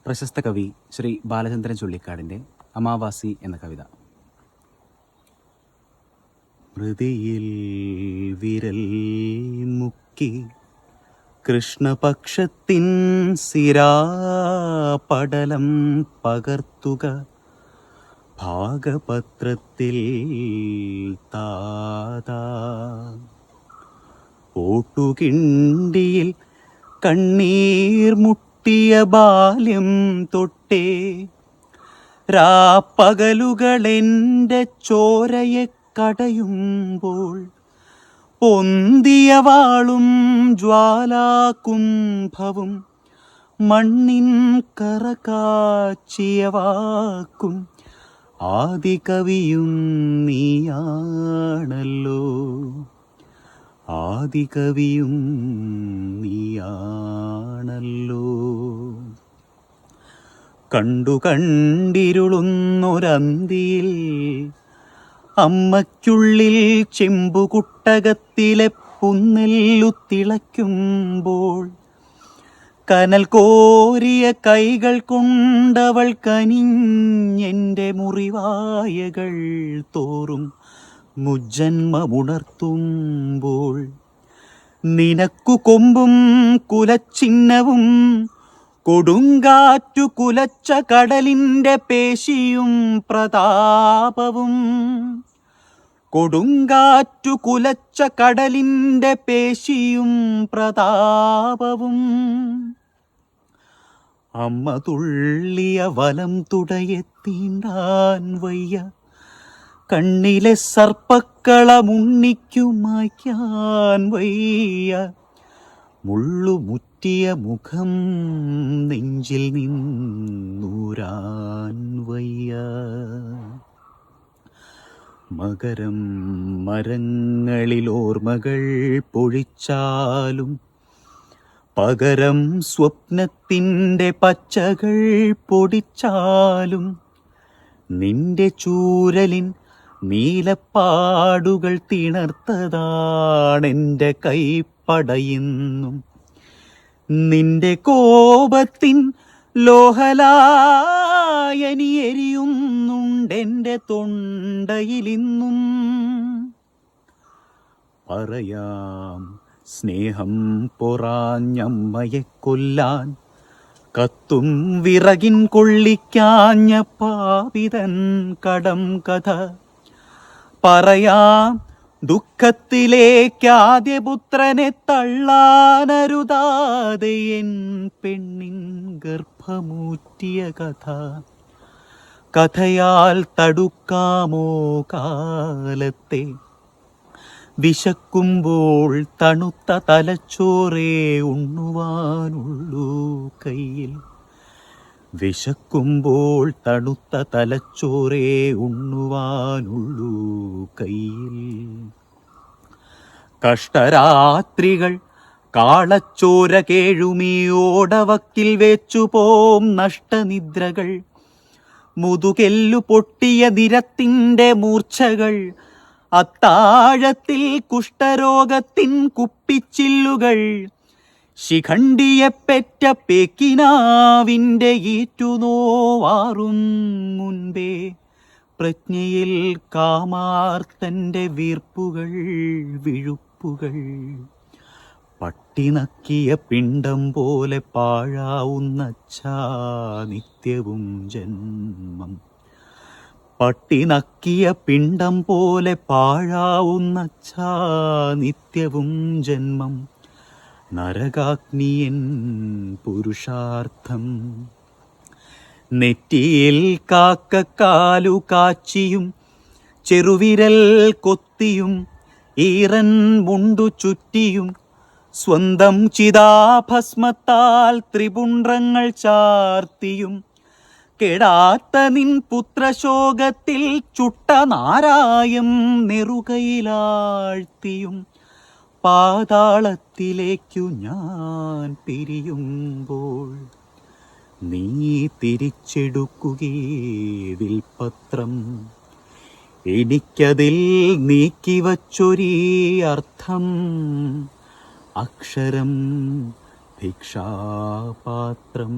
പ്രശസ്ത കവി ശ്രീ ബാലചന്ദ്രൻ ചുള്ളിക്കാടിൻ്റെ അമാവാസി എന്ന കവിത. മൃതിയിൽ വിരൽ മുക്കി കൃഷ്ണപക്ഷത്തിൻ സിരാപടലം പകർത്തുക ഭാഗപത്രത്തിൽ താതാ. ഓട്ടുകിണ്ടിയിൽ കണ്ണീർ മുട്ടിയ ബാല്യം തൊട്ടേ രാപ്പകലുകളെൻ്റെ ചോരയെ കടയുമ്പോൾ പൊന്തിയ വാളും ജ്വാലാകുംഭവും മണ്ണിൻ കറകാച്ചിയ വാക്കും ആദികവിയും നീയാണല്ലോ, ആദികവിയും നീയാണല്ലോ. കണ്ടിരുളുന്നൊരന്തിയിൽ അമ്മയ്ക്കുള്ളിൽ ചെമ്പുകുട്ടകത്തിലെ പുന്നെല്ലു തിളയ്ക്കുമ്പോൾ കനൽ കോരിയ കൈകൾ കൊണ്ടവൾ കനിഞ്ഞെൻ്റെ മുറിവായകൾ തോറും മുജ്ജന്മമുണർത്തുമ്പോൾ നിനക്കു കൊമ്പും കുലച്ചിഹ്നവും കൊടുങ്കാറ്റു കുലച്ച കടലിൻ്റെ പേശിയും പ്രതാപവും, കൊടുങ്കാറ്റു കുലച്ച കടലിൻ്റെ പേശിയും പ്രതാപവും. അമ്മ തുള്ളിയ വലം തുടയെ തീണ്ടാൻ വയ്യ, കണ്ണിലെ സർപ്പക്കളമുണ്ണിക്കു മായ്ക്കാൻ വയ്യ, മുള്ളുമുറ്റിയ മുഖം നെഞ്ചിൽ നിന്നൂരാൻ വയ്യ. മകരം മരങ്ങളിലോർമകൾ പൊഴിച്ചാലും പകരം സ്വപ്നത്തിൻ്റെ പച്ചകൾ പൊടിച്ചാലും നിന്റെ ചൂരലിൻ നീലപ്പാടുകൾ തിണർത്തതാണെൻ്റെ കൈപ്പടയിന്നും. നിന്റെ കോപത്തിൻ ലോഹലായനി എരിയുന്നുണ്ടെൻ്റെ തൊണ്ടയിലിന്നും. പറയാം സ്നേഹം പൊറാഞ്ഞമ്മയെ കൊല്ലാൻ കത്തും വിറകിൻ കൊള്ളിക്കാഞ്ഞ പാപിതൻ കടം കഥ. പറയാം ദുഃഖത്തിലേക്കാദ്യപുത്രനെ തള്ളാനരുതാതെ എൻ പെണ്ണിൻ ഗർഭമൂറ്റിയ കഥ. കഥയാൽ തടുക്കാമോ കാലത്തെ വിശക്കുമ്പോൾ തണുത്ത തലച്ചോറേ ഉണ്ണുവാനുള്ളൂ കയ്യിൽ. വിശക്കുമ്പോൾ തണുത്ത തലച്ചോറേ ഉണ്ണുവാനുള്ളൂ കയ്യിൽ. കഷ്ടരാത്രികൾ കാളച്ചോര കേഴുമീ ഓടവക്കിൽ വെച്ചുപോം നഷ്ടനിദ്രകൾ. മുതുകെല്ലു പൊട്ടിയ നിരത്തിൻ്റെ മൂർച്ഛകൾ, അത്താഴത്തിൽ കുഷ്ഠരോഗത്തിൻ കുപ്പിച്ചില്ലുകൾ, ശിഖണ്ഡിയെ പെറ്റ പേക്കിനാവിൻ്റെ ഈറ്റുനോവാറും മുൻപേ പ്രജ്ഞയിൽ കാമാർത്തൻ്റെ വീർപ്പുകൾ വിഴുപ്പുകൾ. പട്ടിനക്കിയ പിണ്ടം പോലെ പാഴാവുന്ന നിത്യവും ജന്മം. പട്ടിനക്കിയ പിണ്ടം പോലെ പാഴാവുന്ന നിത്യവും ജന്മം. നരകാഗ്നിയൻ പുരുഷാർത്ഥം. നെറ്റിയിൽ കാക്കക്കാലു കാച്ചിയും ചെറുവിരൽ കൊത്തിയും ഈറൻ മുണ്ടു ചുറ്റിയും സ്വന്തം ചിതാഭസ്മത്താൽ ത്രിപുണ്ഡ്രങ്ങൾ ചാർത്തിയും കെടാത്ത നിൻ പുത്രശോകത്തിൽ ചുട്ട നാരായം നെറുകയിലാഴ്ത്തിയും പാതാളത്തിലേക്കു ഞാൻ പിരിയുമ്പോൾ നീ തിരിച്ചെടുക്കുകേ വിൽപത്രം. എനിക്കതിൽ നീക്കിവച്ചൊരീ അർത്ഥം, അക്ഷരം ഭിക്ഷാപാത്രം.